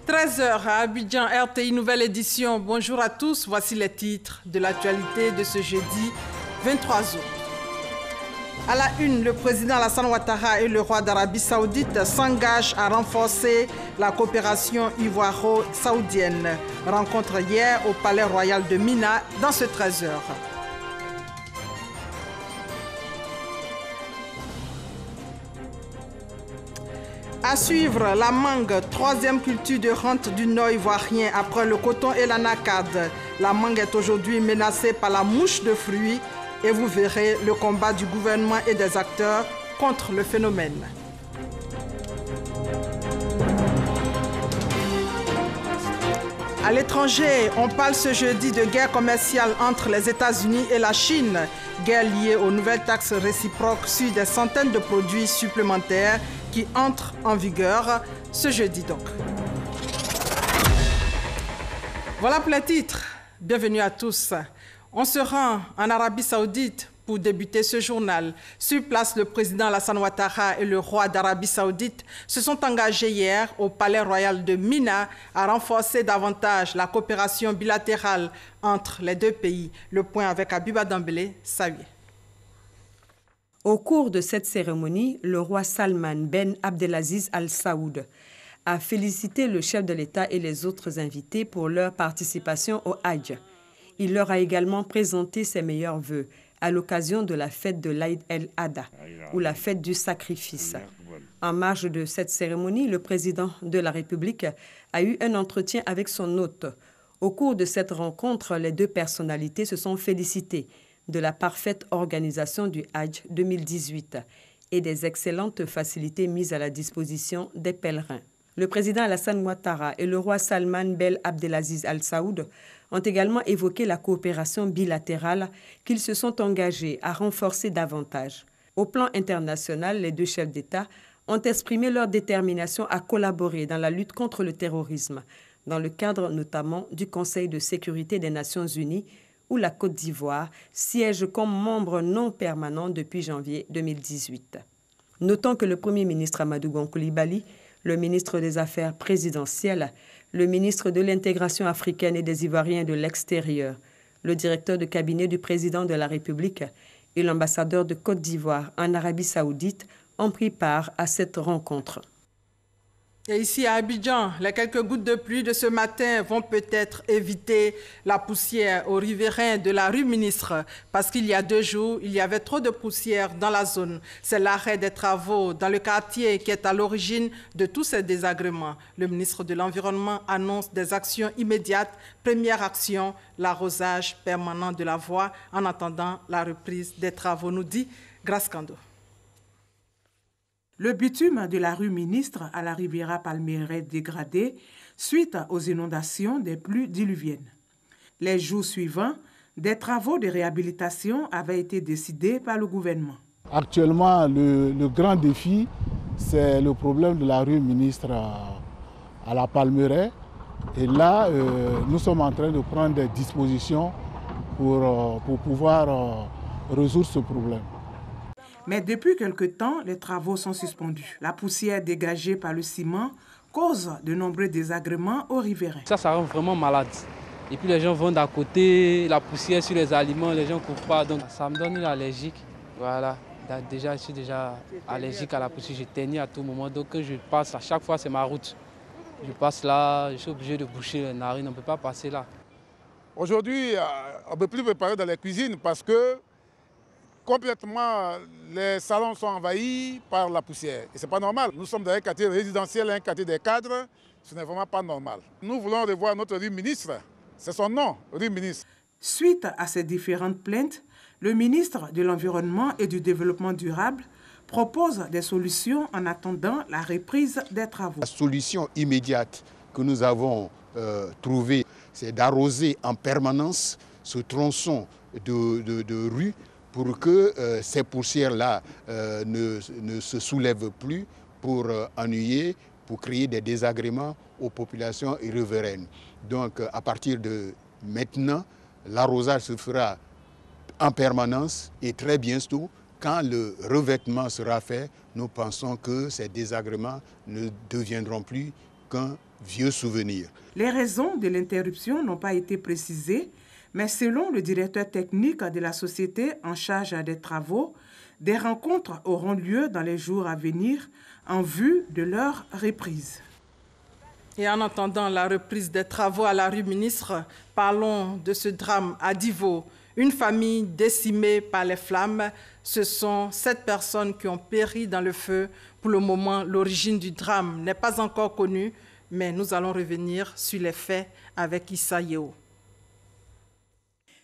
13h à Abidjan, RTI Nouvelle Édition. Bonjour à tous, voici les titres de l'actualité de ce jeudi 23 août. À la une, le président Alassane Ouattara et le roi d'Arabie Saoudite s'engagent à renforcer la coopération ivoiro-saoudienne. Rencontre hier au Palais Royal de Mina dans ce 13h. À suivre, la mangue, troisième culture de rente du Nord ivoirien après le coton et l'anacade. La mangue est aujourd'hui menacée par la mouche de fruits et vous verrez le combat du gouvernement et des acteurs contre le phénomène. À l'étranger, on parle ce jeudi de guerre commerciale entre les États-Unis et la Chine. Guerre liée aux nouvelles taxes réciproques sur des centaines de produits supplémentaires qui entrent en vigueur ce jeudi donc. Voilà pour les titres. Bienvenue à tous. On se rend en Arabie Saoudite pour débuter ce journal. Sur place, le président Alassane Ouattara et le roi d'Arabie Saoudite se sont engagés hier au Palais Royal de Mina à renforcer davantage la coopération bilatérale entre les deux pays. Le point avec Abiba Dambélé, Saouie. Au cours de cette cérémonie, le roi Salman Ben Abdelaziz Al Saoud a félicité le chef de l'État et les autres invités pour leur participation au Hajj. Il leur a également présenté ses meilleurs vœux à l'occasion de la fête de l'Aïd el-Adha, ou la fête du sacrifice. En marge de cette cérémonie, le président de la République a eu un entretien avec son hôte. Au cours de cette rencontre, les deux personnalités se sont félicitées de la parfaite organisation du Hajj 2018 et des excellentes facilités mises à la disposition des pèlerins. Le président Alassane Ouattara et le roi Salman Ben Abdelaziz Al Saoud ont également évoqué la coopération bilatérale qu'ils se sont engagés à renforcer davantage. Au plan international, les deux chefs d'État ont exprimé leur détermination à collaborer dans la lutte contre le terrorisme, dans le cadre notamment du Conseil de sécurité des Nations Unies, où la Côte d'Ivoire siège comme membre non permanent depuis janvier 2018. Notons que le Premier ministre Amadou Gon Coulibaly, le ministre des Affaires présidentielles, le ministre de l'Intégration africaine et des Ivoiriens de l'extérieur, le directeur de cabinet du président de la République et l'ambassadeur de Côte d'Ivoire en Arabie Saoudite ont pris part à cette rencontre. Et ici à Abidjan, les quelques gouttes de pluie de ce matin vont peut-être éviter la poussière aux riverains de la rue Ministre, parce qu'il y a 2 jours, il y avait trop de poussière dans la zone. C'est l'arrêt des travaux dans le quartier qui est à l'origine de tous ces désagréments. Le ministre de l'Environnement annonce des actions immédiates. Première action, l'arrosage permanent de la voie en attendant la reprise des travaux, nous dit Grace Kando. Le bitume de la rue Ministre à la Riviera Palmeraie dégradé suite aux inondations des pluies diluviennes. Les jours suivants, des travaux de réhabilitation avaient été décidés par le gouvernement. Actuellement, le grand défi, c'est le problème de la rue Ministre à la Palmeraie. Et là, nous sommes en train de prendre des dispositions pour pouvoir résoudre ce problème. Mais depuis quelque temps, les travaux sont suspendus. La poussière dégagée par le ciment cause de nombreux désagréments aux riverains. Ça rend vraiment malade. Et puis les gens vont d'à côté, la poussière sur les aliments, les gens ne courent pas. Donc ça me donne une allergique. Voilà. Déjà, je suis déjà allergique à la poussière. Je teigne à tout moment. Donc quand je passe, à chaque fois, c'est ma route. Je passe là, je suis obligé de boucher les narines. On ne peut pas passer là. Aujourd'hui, on ne peut plus préparer dans les cuisines parce que complètement, les salons sont envahis par la poussière. Et ce n'est pas normal. Nous sommes dans un quartier résidentiel, un quartier des cadres. Ce n'est vraiment pas normal. Nous voulons revoir notre rue Ministre. C'est son nom, rue Ministre. Suite à ces différentes plaintes, le ministre de l'Environnement et du Développement durable propose des solutions en attendant la reprise des travaux. La solution immédiate que nous avons trouvée, c'est d'arroser en permanence ce tronçon de rue pour que ces poussières-là ne se soulèvent plus pour ennuyer, pour créer des désagréments aux populations riveraines. Donc à partir de maintenant, l'arrosage se fera en permanence et très bientôt, quand le revêtement sera fait, nous pensons que ces désagréments ne deviendront plus qu'un vieux souvenir. Les raisons de l'interruption n'ont pas été précisées, mais selon le directeur technique de la société en charge des travaux, des rencontres auront lieu dans les jours à venir en vue de leur reprise. Et en attendant la reprise des travaux à la rue Ministre, parlons de ce drame à Divo. Une famille décimée par les flammes. Ce sont 7 personnes qui ont péri dans le feu. Pour le moment, l'origine du drame n'est pas encore connue, mais nous allons revenir sur les faits avec Issa Yeo.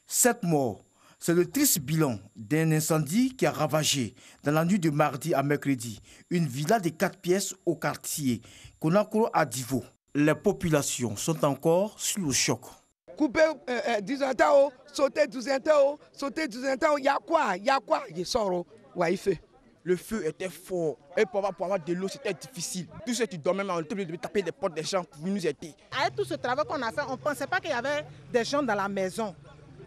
7 morts. C'est le triste bilan d'un incendie qui a ravagé dans la nuit de mardi à mercredi une villa de 4 pièces au quartier Konakoro à Divo. Les populations sont encore sous le choc. Couper 10 ans, sauter 12 ans, sauter 12 ans, il y a quoi, il sort, ouais, il fait. Le feu était fort et pour avoir de l'eau, c'était difficile. Tous ceux qui dormaient, on était obligé de taper les portes des gens pour nous aider. Avec tout ce travail qu'on a fait, on ne pensait pas qu'il y avait des gens dans la maison.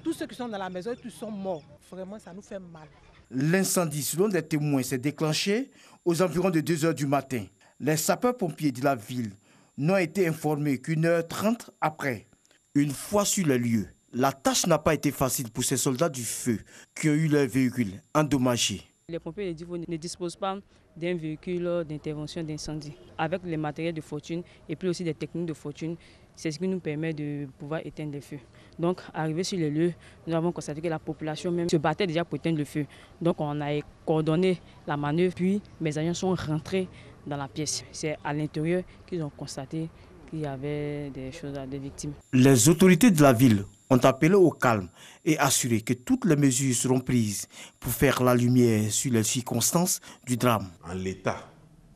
Tous ceux qui sont dans la maison, tous sont morts. Vraiment, ça nous fait mal. L'incendie, selon des témoins, s'est déclenché aux environs de 2 h du matin. Les sapeurs-pompiers de la ville n'ont été informés qu'1h30 après. Une fois sur les lieux, la tâche n'a pas été facile pour ces soldats du feu qui ont eu leur véhicule endommagé. Les pompiers de Divo ne disposent pas d'un véhicule d'intervention d'incendie. Avec les matériels de fortune et puis aussi des techniques de fortune, c'est ce qui nous permet de pouvoir éteindre les feux. Donc, arrivé sur les lieux, nous avons constaté que la population même se battait déjà pour éteindre le feu. Donc, on a coordonné la manœuvre, puis mes agents sont rentrés dans la pièce. C'est à l'intérieur qu'ils ont constaté qu'il y avait des choses à des victimes. Les autorités de la ville ont appelé au calme et assuré que toutes les mesures seront prises pour faire la lumière sur les circonstances du drame. En l'état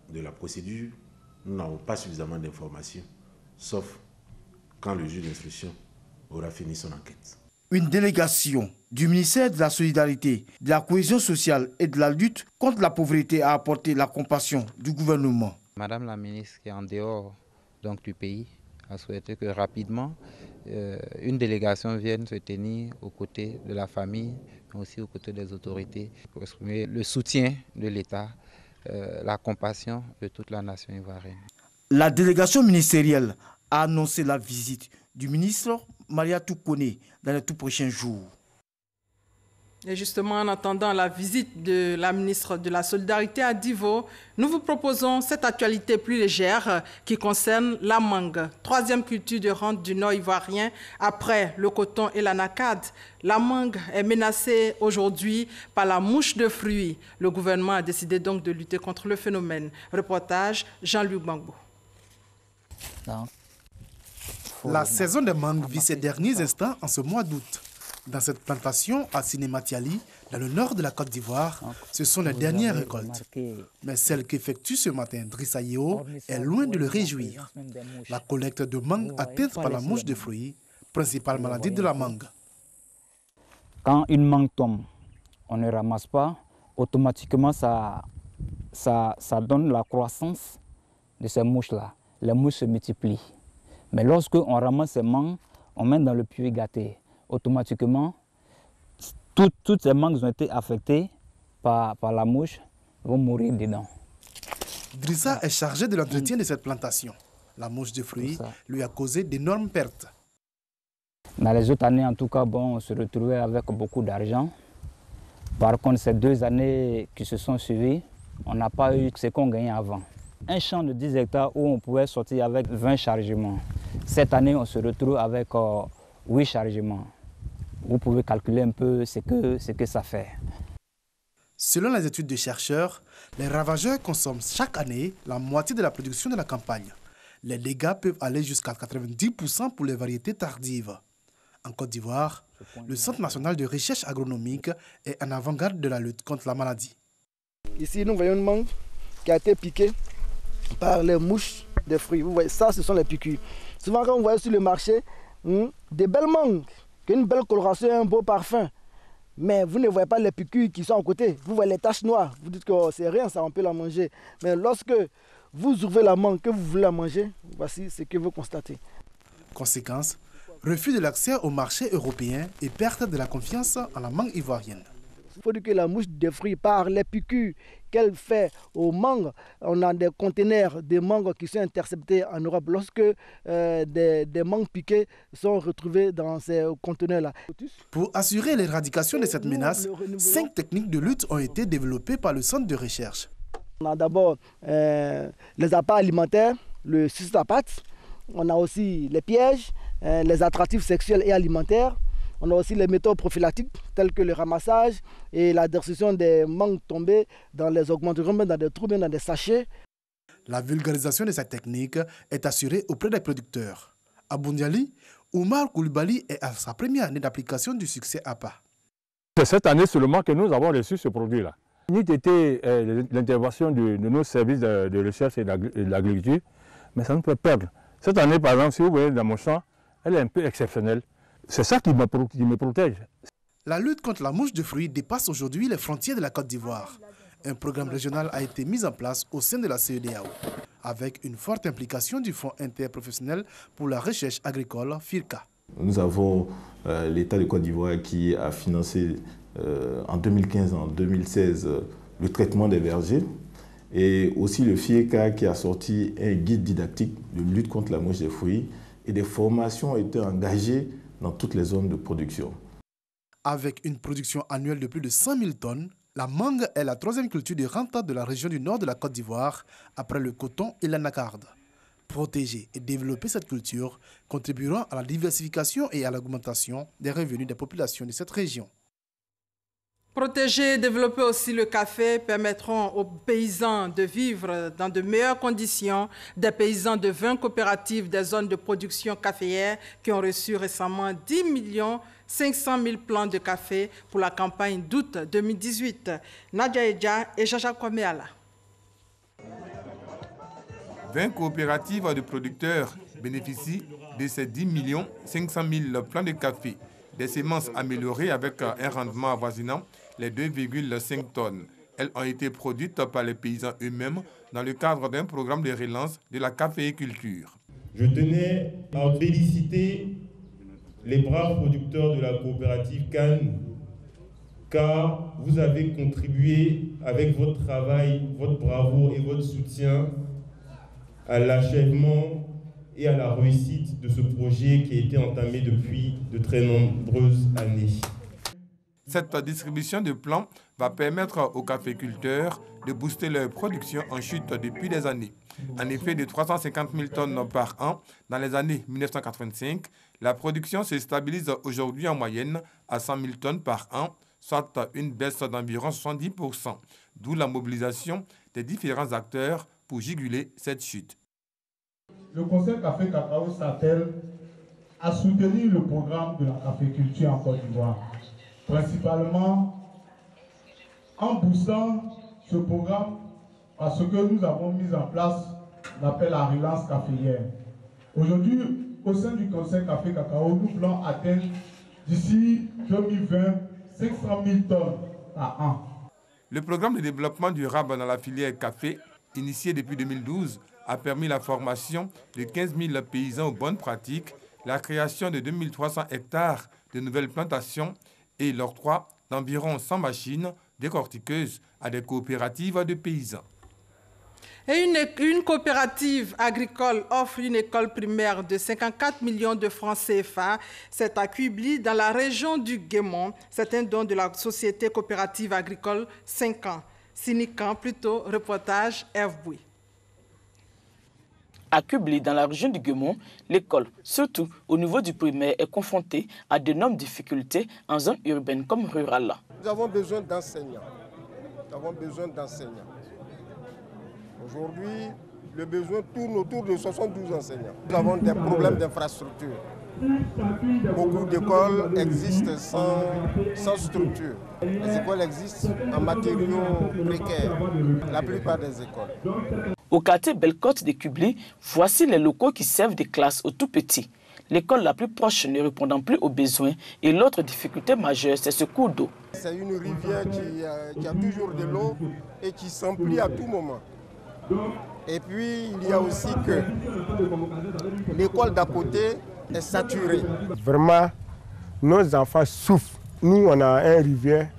de la procédure, nous n'avons pas suffisamment d'informations, sauf quand le juge d'instruction aura fini son enquête. Une délégation du ministère de la Solidarité, de la Cohésion sociale et de la lutte contre la pauvreté a apporté la compassion du gouvernement. Madame la ministre qui est en dehors du pays a souhaité que rapidement une délégation vienne se tenir aux côtés de la famille, mais aussi aux côtés des autorités pour exprimer le soutien de l'État, la compassion de toute la nation ivoirienne. La délégation ministérielle a annoncé la visite du ministre Maria Toukone dans les tout prochains jours. Et justement, en attendant la visite de la ministre de la Solidarité à Divo, nous vous proposons cette actualité plus légère qui concerne la mangue. 3e culture de rente du Nord ivoirien après le coton et l'anacade. La mangue est menacée aujourd'hui par la mouche de fruits. Le gouvernement a décidé donc de lutter contre le phénomène. Reportage Jean-Luc Gbangbo. La saison des mangues vit ses derniers instants en ce mois d'août. Dans cette plantation à Sinématiali, dans le nord de la Côte d'Ivoire, ce sont les dernières récoltes. Mais celle qu'effectue ce matin Drissa Yeo est loin de le réjouir. La collecte de mangue atteinte par la mouche de fruits, principale maladie de la mangue. Quand une mangue tombe, on ne ramasse pas, automatiquement ça donne la croissance de ces mouches-là. Les mouches se multiplient. Mais lorsque on ramasse ces mangues, on met dans le puits gâté. Automatiquement, toutes ces mangues ont été affectées par la mouche, vont mourir dedans. Drissa est chargé de l'entretien de cette plantation. La mouche de fruits lui a causé d'énormes pertes. Dans les autres années, en tout cas, on se retrouvait avec beaucoup d'argent. Par contre, ces 2 années qui se sont suivies, on n'a pas eu ce qu'on gagnait avant. Un champ de 10 hectares où on pouvait sortir avec 20 chargements. Cette année, on se retrouve avec 8 chargements. Vous pouvez calculer un peu ce que ça fait. Selon les études des chercheurs, les ravageurs consomment chaque année la moitié de la production de la campagne. Les dégâts peuvent aller jusqu'à 90% pour les variétés tardives. En Côte d'Ivoire, le Centre national de recherche agronomique est en avant-garde de la lutte contre la maladie. Ici, nous voyons une mangue qui a été piquée par les mouches des fruits. Vous voyez, ça, ce sont les piqûres. Souvent, quand vous voyez sur le marché, des belles mangues, une belle coloration et un beau parfum. Mais vous ne voyez pas les piqûres qui sont à côté. Vous voyez les taches noires. Vous dites que c'est rien, ça, on peut la manger. Mais lorsque vous ouvrez la mangue, que vous voulez la manger, voici ce que vous constatez. Conséquence, refus de l'accès au marché européen et perte de la confiance en la mangue ivoirienne. Il faut dire que la mouche des fruits, par les piqûres qu'elle fait aux mangues. On a des conteneurs de mangues qui sont interceptés en Europe lorsque des mangues piquées sont retrouvées dans ces conteneurs-là. Pour assurer l'éradication de cette menace, 5 techniques de lutte ont été développées par le centre de recherche. On a d'abord les appâts alimentaires, le sucette à pattes. On a aussi les pièges, les attractifs sexuels et alimentaires. On a aussi les méthodes prophylactiques telles que le ramassage et la destruction des mangues tombées dans les augmenterons, dans des trous, dans des sachets. La vulgarisation de cette technique est assurée auprès des producteurs. À Boundiali, Oumar Koulibaly est à sa première année d'application du succès APA. C'est cette année seulement que nous avons reçu ce produit-là. N'eût été l'intervention de nos services de recherche et de l'agriculture, mais ça nous fait perdre. Cette année, par exemple, si vous voyez dans mon champ, elle est un peu exceptionnelle. C'est ça qui me protège. La lutte contre la mouche de fruits dépasse aujourd'hui les frontières de la Côte d'Ivoire. Un programme régional a été mis en place au sein de la CEDEAO, avec une forte implication du Fonds interprofessionnel pour la recherche agricole, FIRCA. Nous avons l'État de Côte d'Ivoire qui a financé en 2015 et en 2016 le traitement des vergers, et aussi le FIRCA qui a sorti un guide didactique de lutte contre la mouche des fruits, et des formations ont été engagées dans toutes les zones de production. Avec une production annuelle de plus de 100 000 tonnes, la mangue est la 3e culture de rente de la région du nord de la Côte d'Ivoire, après le coton et l'anacarde. Protéger et développer cette culture contribuera à la diversification et à l'augmentation des revenus des populations de cette région. Protéger et développer aussi le café permettront aux paysans de vivre dans de meilleures conditions. Des paysans de 20 coopératives des zones de production caféière qui ont reçu récemment 10 500 000 plants de café pour la campagne d'août 2018. Nadia Edja et Jaja Kwameala. 20 coopératives de producteurs bénéficient de ces 10 500 000 plants de café, des semences améliorées avec un rendement avoisinant les 2,5 tonnes. Elles ont été produites par les paysans eux-mêmes dans le cadre d'un programme de relance de la caféiculture. Je tenais à féliciter les braves producteurs de la coopérative Cannes, car vous avez contribué avec votre travail, votre bravoure et votre soutien à l'achèvement et à la réussite de ce projet qui a été entamé depuis de très nombreuses années. Cette distribution de plants va permettre aux caféiculteurs de booster leur production en chute depuis des années. En effet, de 350 000 tonnes par an dans les années 1985, la production se stabilise aujourd'hui en moyenne à 100 000 tonnes par an, soit une baisse d'environ 70%, d'où la mobilisation des différents acteurs pour juguler cette chute. Le Conseil Café Cacao s'attelle à soutenir le programme de la caféiculture en Côte d'Ivoire, principalement en boostant ce programme parce que nous avons mis en place l'appel à relance caféière. Aujourd'hui, au sein du Conseil Café Cacao, nous voulons atteindre d'ici 2020 500 000 tonnes par an. Le programme de développement durable dans la filière café, initié depuis 2012, a permis la formation de 15 000 paysans aux bonnes pratiques, la création de 2300 hectares de nouvelles plantations et l'octroi d'environ 100 machines décortiqueuses à des coopératives de paysans. Et une coopérative agricole offre une école primaire de 54 millions de francs CFA. C'est à Kubli, dans la région du Guémon. C'est un don de la société coopérative agricole 5 ans. Sinican, plutôt, reportage F. Bouy. À Kubli, dans la région du Guémon, l'école, surtout au niveau du primaire, est confrontée à d'énormes difficultés en zone urbaine comme rurale. Nous avons besoin d'enseignants. Aujourd'hui, le besoin tourne autour de 72 enseignants. Nous avons des problèmes d'infrastructure. Beaucoup d'écoles existent sans structure. Les écoles existent en matériaux précaires, la plupart des écoles. Au quartier Bellecote de Kubli, voici les locaux qui servent de classe aux tout petits. L'école la plus proche ne répondant plus aux besoins et l'autre difficulté majeure, c'est ce cours d'eau. C'est une rivière qui a toujours de l'eau et qui s'emplit à tout moment. Et puis, il y a aussi que l'école d'à côté est saturée. Vraiment, nos enfants souffrent. Nous, on a une rivière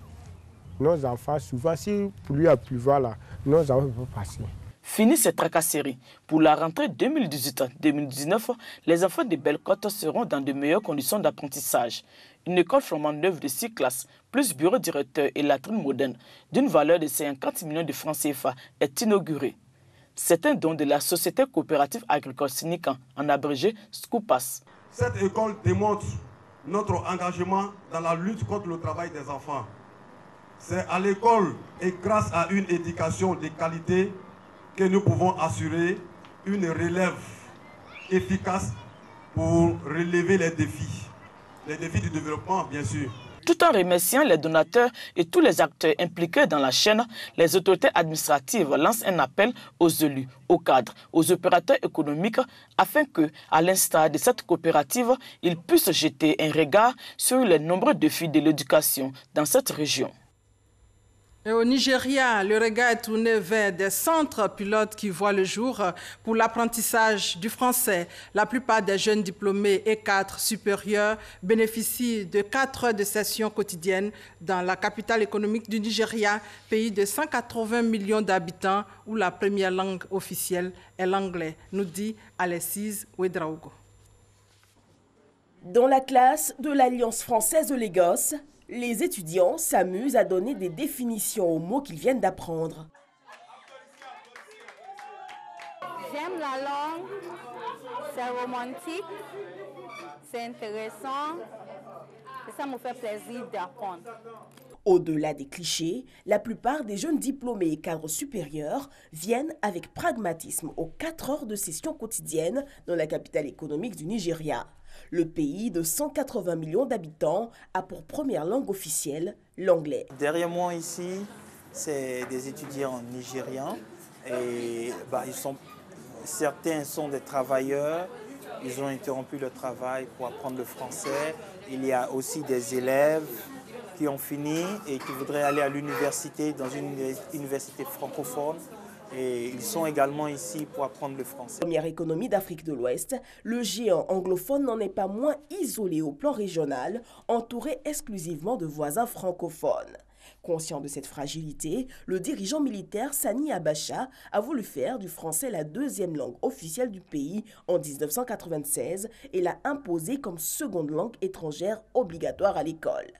nos enfants, souvent, si pluie à pleuvoir, là, nos enfants ne peuvent pas passer. Fini ces tracasseries. Pour la rentrée 2018-2019, les enfants de Belle-Côte seront dans de meilleures conditions d'apprentissage. Une école flambant neuve de 6 classes, plus bureau directeur et latrine moderne, d'une valeur de 50 millions de francs CFA, est inaugurée. C'est un don de la Société coopérative agricole Sinikan, en abrégé SCOPAS. Cette école démontre notre engagement dans la lutte contre le travail des enfants. C'est à l'école et grâce à une éducation de qualité que nous pouvons assurer une relève efficace pour relever les défis du développement, bien sûr. Tout en remerciant les donateurs et tous les acteurs impliqués dans la chaîne, les autorités administratives lancent un appel aux élus, aux cadres, aux opérateurs économiques afin que, à l'instar de cette coopérative, ils puissent jeter un regard sur les nombreux défis de l'éducation dans cette région. Et au Nigeria, le regard est tourné vers des centres pilotes qui voient le jour pour l'apprentissage du français. La plupart des jeunes diplômés et cadres supérieurs bénéficient de 4 heures de session quotidienne dans la capitale économique du Nigeria, pays de 180 millions d'habitants où la première langue officielle est l'anglais, nous dit Alexis Ouedraogo. Dans la classe de l'Alliance française de Lagos, les étudiants s'amusent à donner des définitions aux mots qu'ils viennent d'apprendre. J'aime la langue, c'est romantique, c'est intéressant et ça me fait plaisir d'apprendre. Au-delà des clichés, la plupart des jeunes diplômés et cadres supérieurs viennent avec pragmatisme aux 4 heures de session quotidienne dans la capitale économique du Nigeria. Le pays de 180 millions d'habitants a pour première langue officielle l'anglais. Derrière moi ici, c'est des étudiants nigérians et certains sont des travailleurs. Ils ont interrompu le travail pour apprendre le français. Il y a aussi des élèves qui ont fini et qui voudraient aller à l'université, dans une université francophone. Et ils sont également ici pour apprendre le français. Première économie d'Afrique de l'Ouest, le géant anglophone n'en est pas moins isolé au plan régional, entouré exclusivement de voisins francophones. Conscient de cette fragilité, le dirigeant militaire Sani Abacha a voulu faire du français la deuxième langue officielle du pays en 1996 et l'a imposé comme seconde langue étrangère obligatoire à l'école.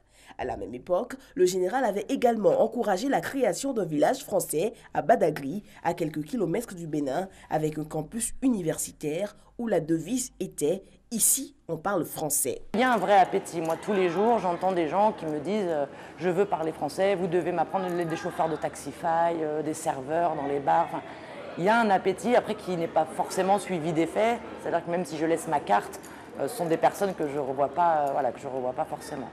À la même époque, le général avait également encouragé la création d'un village français à Badagry, à quelques kilomètres du Bénin, avec un campus universitaire où la devise était « Ici, on parle français ». Il y a un vrai appétit. Moi, tous les jours, j'entends des gens qui me disent « Je veux parler français, vous devez m'apprendre des chauffeurs de Taxify, des serveurs dans les bars ». Enfin, il y a un appétit, après, qui n'est pas forcément suivi des faits. C'est-à-dire que même si je laisse ma carte, ce sont des personnes que je ne revois pas, que je revois pas forcément.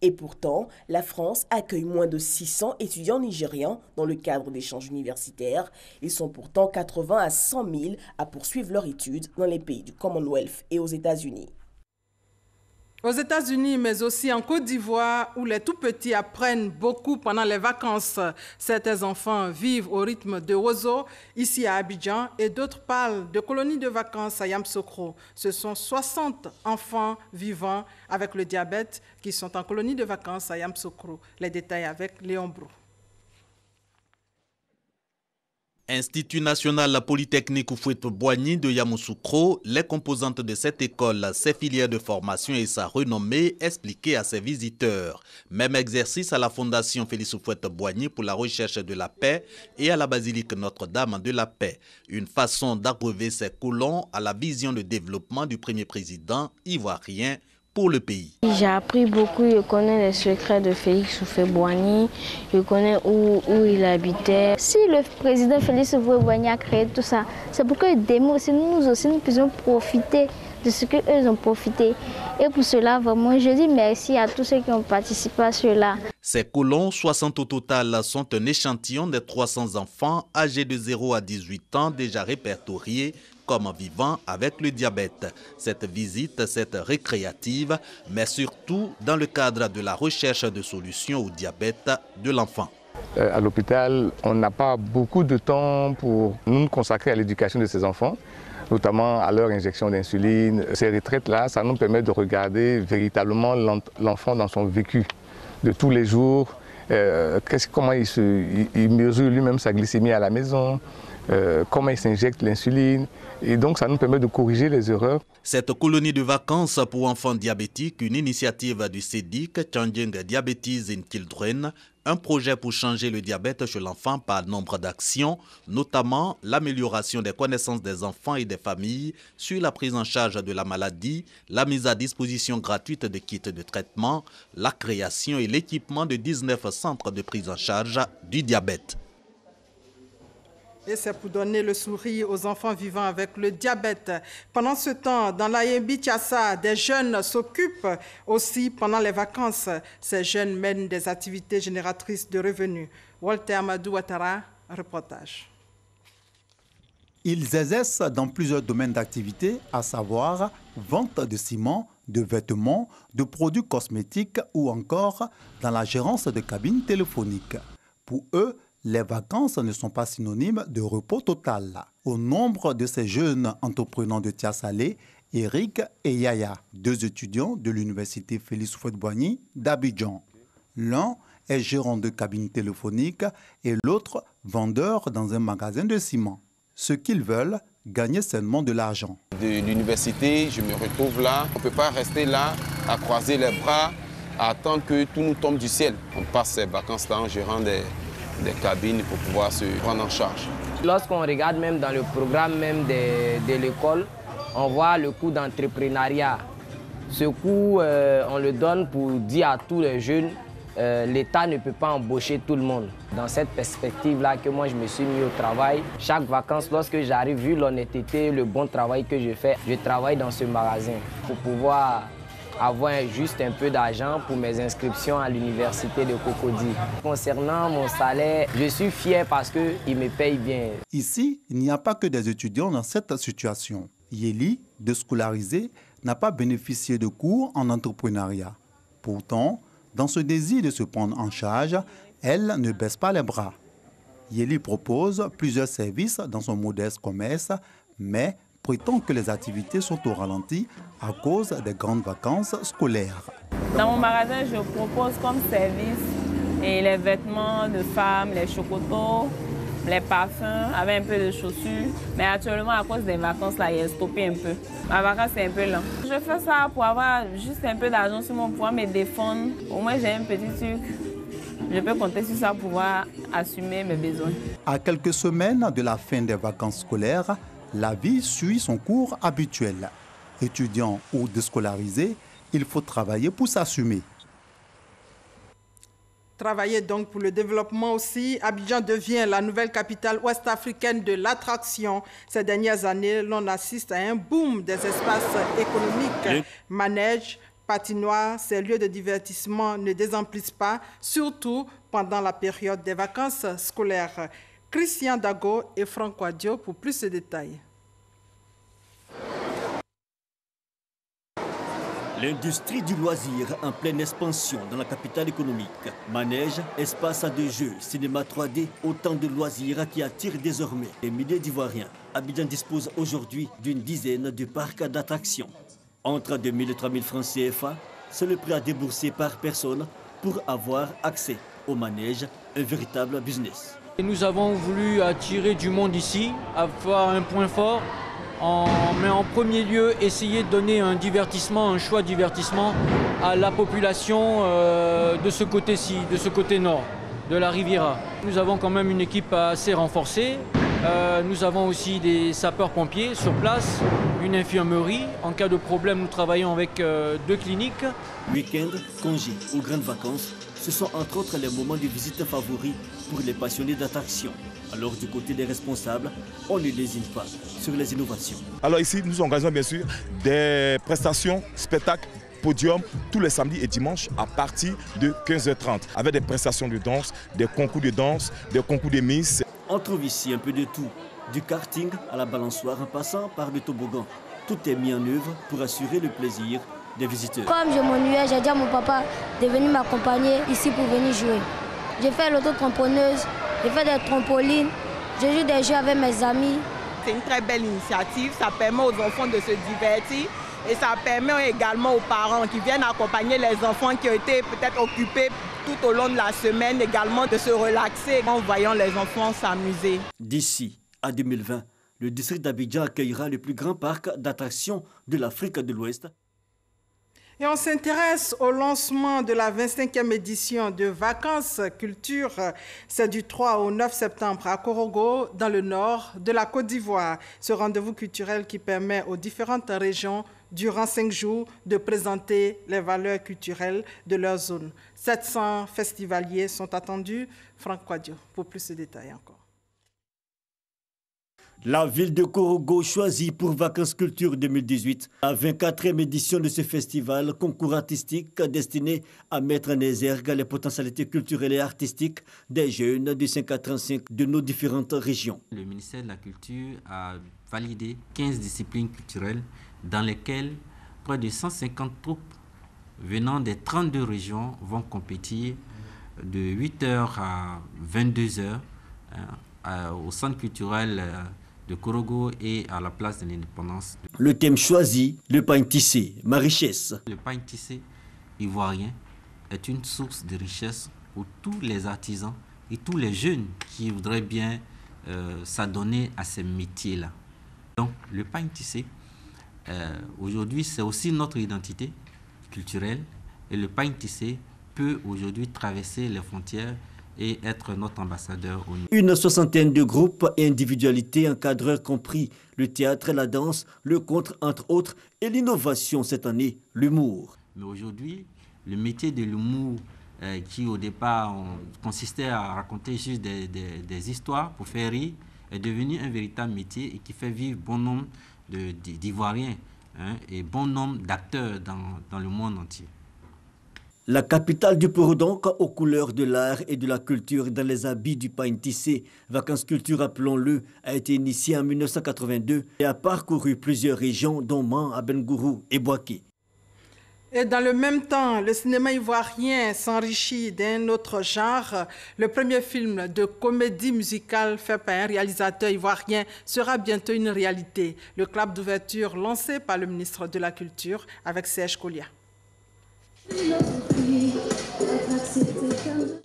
Et pourtant, la France accueille moins de 600 étudiants nigérians dans le cadre d'échanges universitaires. Ils sont pourtant 80 à 100 000 à poursuivre leurs études dans les pays du Commonwealth et aux États-Unis. Aux États-Unis, mais aussi en Côte d'Ivoire, où les tout-petits apprennent beaucoup pendant les vacances. Certains enfants vivent au rythme de Ozo, ici à Abidjan, et d'autres parlent de colonies de vacances à Yamoussoukro. Ce sont 60 enfants vivant avec le diabète qui sont en colonie de vacances à Yamoussoukro. Les détails avec Léon Brou. Institut national polytechnique Houphouët-Boigny de Yamoussoukro, les composantes de cette école, ses filières de formation et sa renommée expliquées à ses visiteurs. Même exercice à la Fondation Félix Houphouët-Boigny pour la recherche de la paix et à la basilique Notre-Dame de la Paix. Une façon d'abreuver ses colons à la vision de développement du premier président ivoirien pour le pays. J'ai appris beaucoup, je connais les secrets de Félix Houphouët-Boigny, je connais où il habitait. Si le président Félix Houphouët-Boigny a créé tout ça, c'est pour que nous aussi nous puissions profiter de ce qu'eux ont profité. Et pour cela, vraiment, je dis merci à tous ceux qui ont participé à cela. Ces colons, 60 au total, sont un échantillon des 300 enfants âgés de 0 à 18 ans déjà répertoriés comme vivant avec le diabète. Cette visite, c'est récréative, mais surtout dans le cadre de la recherche de solutions au diabète de l'enfant. À l'hôpital, on n'a pas beaucoup de temps pour nous consacrer à l'éducation de ces enfants, notamment à leur injection d'insuline. Ces retraites-là, ça nous permet de regarder véritablement l'enfant dans son vécu de tous les jours comment il mesure lui-même sa glycémie à la maison, comment il s'injecte l'insuline. Et donc, ça nous permet de corriger les erreurs. Cette colonie de vacances pour enfants diabétiques, une initiative du CEDIC, Changing Diabetes in Children, un projet pour changer le diabète chez l'enfant par nombre d'actions, notamment l'amélioration des connaissances des enfants et des familles sur la prise en charge de la maladie, la mise à disposition gratuite de kits de traitement, la création et l'équipement de 19 centres de prise en charge du diabète. Et c'est pour donner le sourire aux enfants vivant avec le diabète. Pendant ce temps, dans l'Ayembi-Tiassa, des jeunes s'occupent aussi pendant les vacances. Ces jeunes mènent des activités génératrices de revenus. Walter Amadou Ouattara, reportage. Ils exercent dans plusieurs domaines d'activité, à savoir vente de ciment, de vêtements, de produits cosmétiques ou encore dans la gérance de cabines téléphoniques. Pour eux, les vacances ne sont pas synonymes de repos total. Au nombre de ces jeunes entrepreneurs de Tiassalé, Eric et Yaya, deux étudiants de l'université Félix Houphouët-Boigny d'Abidjan. L'un est gérant de cabine téléphonique et l'autre vendeur dans un magasin de ciment. Ce qu'ils veulent, gagner sainement de l'argent. De l'université, je me retrouve là. On ne peut pas rester là à croiser les bras, à attendre que tout nous tombe du ciel. On passe ces vacances-là en gérant des cabines pour pouvoir se prendre en charge. Lorsqu'on regarde même dans le programme même de l'école, on voit le coût d'entrepreneuriat. Ce coût, on le donne pour dire à tous les jeunes, l'État ne peut pas embaucher tout le monde. Dans cette perspective-là que moi je me suis mis au travail, chaque vacances, lorsque j'arrive, vu l'honnêteté, le bon travail que je fais, je travaille dans ce magasin pour pouvoir avoir juste un peu d'argent pour mes inscriptions à l'université de Cocody. Concernant mon salaire, je suis fier parce qu'ils me payent bien. Ici, il n'y a pas que des étudiants dans cette situation. Yeli, déscolarisée, n'a pas bénéficié de cours en entrepreneuriat. Pourtant, dans ce désir de se prendre en charge, elle ne baisse pas les bras. Yeli propose plusieurs services dans son modeste commerce, mais prétend que les activités sont au ralenti à cause des grandes vacances scolaires. Dans mon magasin, je propose comme service les vêtements de femmes, les chocotos, les parfums, avec un peu de chaussures. Mais actuellement, à cause des vacances, là, il est stoppé un peu. Ma vacance, c'est un peu lent. Je fais ça pour avoir juste un peu d'argent sur mon pouvoir me défendre. Au moins, j'ai un petit truc. Je peux compter sur ça pour pouvoir assumer mes besoins. À quelques semaines de la fin des vacances scolaires, la vie suit son cours habituel. Étudiant ou déscolarisé, il faut travailler pour s'assumer. Travailler donc pour le développement aussi. Abidjan devient la nouvelle capitale ouest-africaine de l'attraction. Ces dernières années, l'on assiste à un boom des espaces économiques. Manèges, patinoires, ces lieux de divertissement ne désemplissent pas, surtout pendant la période des vacances scolaires. Christian Dago et Franco Adio pour plus de détails. L'industrie du loisir en pleine expansion dans la capitale économique. Manège, espace de jeux, cinéma 3D, autant de loisirs qui attirent désormais des milliers d'Ivoiriens. Abidjan dispose aujourd'hui d'une dizaine de parcs d'attractions. Entre 2 000 et 3 000 francs CFA, c'est le prix à débourser par personne pour avoir accès au manège, un véritable business. Et nous avons voulu attirer du monde ici, avoir un point fort, mais en premier lieu essayer de donner un divertissement, un choix de divertissement à la population de ce côté-ci, de ce côté nord, de la Riviera. Nous avons quand même une équipe assez renforcée. Nous avons aussi des sapeurs-pompiers sur place, une infirmerie. En cas de problème, nous travaillons avec 2 cliniques. Week-end, congés ou grandes vacances, ce sont entre autres les moments de visite favoris pour les passionnés d'attraction. Alors du côté des responsables, on ne lésine pas sur les innovations. Alors ici, nous organisons bien sûr des prestations, spectacles, podium tous les samedis et dimanches à partir de 15h30 avec des prestations de danse, des concours de danse, des concours de Miss. On trouve ici un peu de tout, du karting à la balançoire en passant par le toboggan. Tout est mis en œuvre pour assurer le plaisir des visiteurs. Comme je m'ennuyais, j'ai dit à mon papa de venir m'accompagner ici pour venir jouer. J'ai fait l'auto-tramponneuse, j'ai fait des trampolines, je joue des jeux avec mes amis. C'est une très belle initiative, ça permet aux enfants de se divertir et ça permet également aux parents qui viennent accompagner les enfants qui ont été peut-être occupés tout au long de la semaine également de se relaxer en voyant les enfants s'amuser. D'ici à 2020, le district d'Abidjan accueillera le plus grand parc d'attractions de l'Afrique de l'Ouest. Et on s'intéresse au lancement de la 25e édition de Vacances Culture. C'est du 3 au 9 septembre à Korogo, dans le nord de la Côte d'Ivoire. Ce rendez-vous culturel qui permet aux différentes régions, durant 5 jours, de présenter les valeurs culturelles de leur zone. 700 festivaliers sont attendus. Franck Quadio, pour plus de détails encore. La ville de Korogo choisie pour Vacances Culture 2018, la 24e édition de ce festival, concours artistique destiné à mettre en exergue les potentialités culturelles et artistiques des jeunes de 5 à 35 de nos différentes régions. Le ministère de la Culture a validé 15 disciplines culturelles dans lesquelles près de 150 troupes venant des 32 régions vont compétir de 8h à 22h au centre culturel de Korogo et à la place de l'indépendance. Le thème choisi, le pain tissé, ma richesse. Le pain tissé ivoirien est une source de richesse pour tous les artisans et tous les jeunes qui voudraient bien s'adonner à ces métiers-là. Donc le pain tissé, aujourd'hui, c'est aussi notre identité culturelle et le pain tissé peut aujourd'hui traverser les frontières et être notre ambassadeur au niveau. Une soixantaine de groupes et individualités encadreurs compris le théâtre, la danse, le conte, entre autres, et l'innovation cette année, l'humour. Mais aujourd'hui, le métier de l'humour qui au départ consistait à raconter juste des histoires pour faire rire est devenu un véritable métier et qui fait vivre bon nombre d'Ivoiriens et bon nombre d'acteurs dans le monde entier. La capitale du Poro donc, aux couleurs de l'art et de la culture dans les habits du pain tissé. Vacances Culture, appelons-le, a été initié en 1982 et a parcouru plusieurs régions dont Man, Abengourou et Boaké. Et dans le même temps, le cinéma ivoirien s'enrichit d'un autre genre. Le premier film de comédie musicale fait par un réalisateur ivoirien sera bientôt une réalité. Le clap d'ouverture lancé par le ministre de la Culture avec Serge Kolia.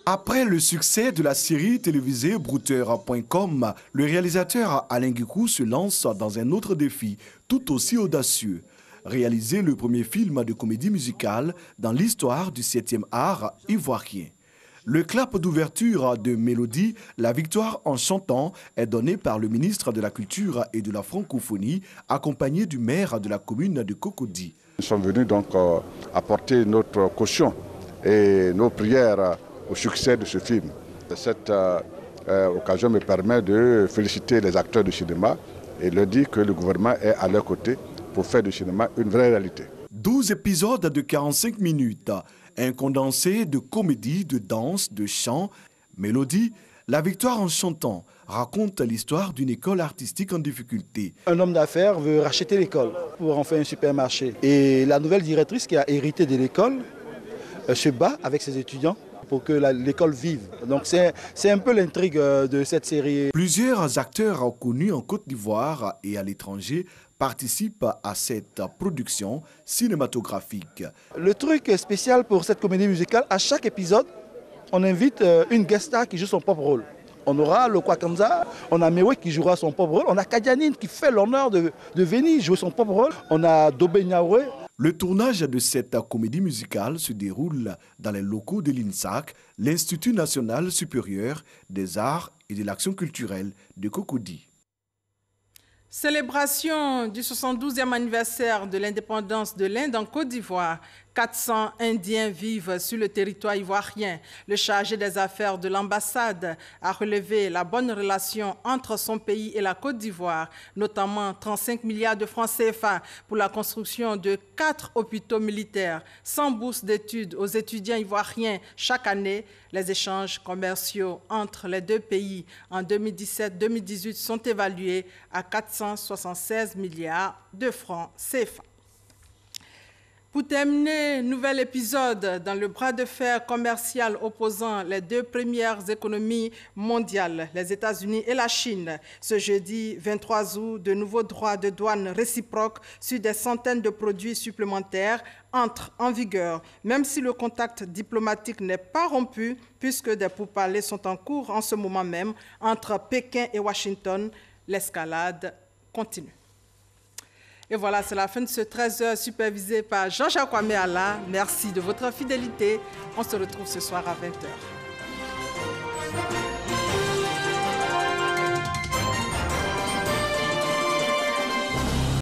Après le succès de la série télévisée Brouteur.com, le réalisateur Alain Guikou se lance dans un autre défi, tout aussi audacieux. Réaliser le premier film de comédie musicale dans l'histoire du 7e art ivoirien. Le clap d'ouverture de Mélodie, la victoire en chantant, est donné par le ministre de la Culture et de la Francophonie, accompagné du maire de la commune de Cocody. Nous sommes venus donc apporter notre caution et nos prières au succès de ce film. Cette occasion me permet de féliciter les acteurs du cinéma et leur dire que le gouvernement est à leur côté pour faire du cinéma une vraie réalité. 12 épisodes de 45 minutes, un condensé de comédie, de danse, de chant, Mélodie. La victoire en chantant raconte l'histoire d'une école artistique en difficulté. Un homme d'affaires veut racheter l'école pour en faire un supermarché. Et la nouvelle directrice qui a hérité de l'école se bat avec ses étudiants pour que l'école vive. Donc c'est un peu l'intrigue de cette série. Plusieurs acteurs connus en Côte d'Ivoire et à l'étranger participent à cette production cinématographique. Le truc spécial pour cette comédie musicale, à chaque épisode, on invite une guest star qui joue son propre rôle. On aura le Kwakamza, on a Mewe qui jouera son propre rôle, on a Kadianine qui fait l'honneur de venir jouer son propre rôle, on a Dobé Niaouré. Le tournage de cette comédie musicale se déroule dans les locaux de l'INSAC, l'Institut national supérieur des arts et de l'action culturelle de Cocody. Célébration du 72e anniversaire de l'indépendance de l'Inde en Côte d'Ivoire. 400 Indiens vivent sur le territoire ivoirien. Le chargé des affaires de l'ambassade a relevé la bonne relation entre son pays et la Côte d'Ivoire, notamment 35 milliards de francs CFA pour la construction de 4 hôpitaux militaires, 100 bourses d'études aux étudiants ivoiriens chaque année. Les échanges commerciaux entre les deux pays en 2017-2018 sont évalués à 476 milliards de francs CFA. Pour terminer, nouvel épisode dans le bras de fer commercial opposant les deux premières économies mondiales, les États-Unis et la Chine. Ce jeudi 23 août, de nouveaux droits de douane réciproques sur des centaines de produits supplémentaires entrent en vigueur, même si le contact diplomatique n'est pas rompu, puisque des pourparlers sont en cours en ce moment même entre Pékin et Washington. L'escalade continue. Et voilà, c'est la fin de ce 13h supervisé par Jean-Jacques Ouaméala. Merci de votre fidélité. On se retrouve ce soir à 20h.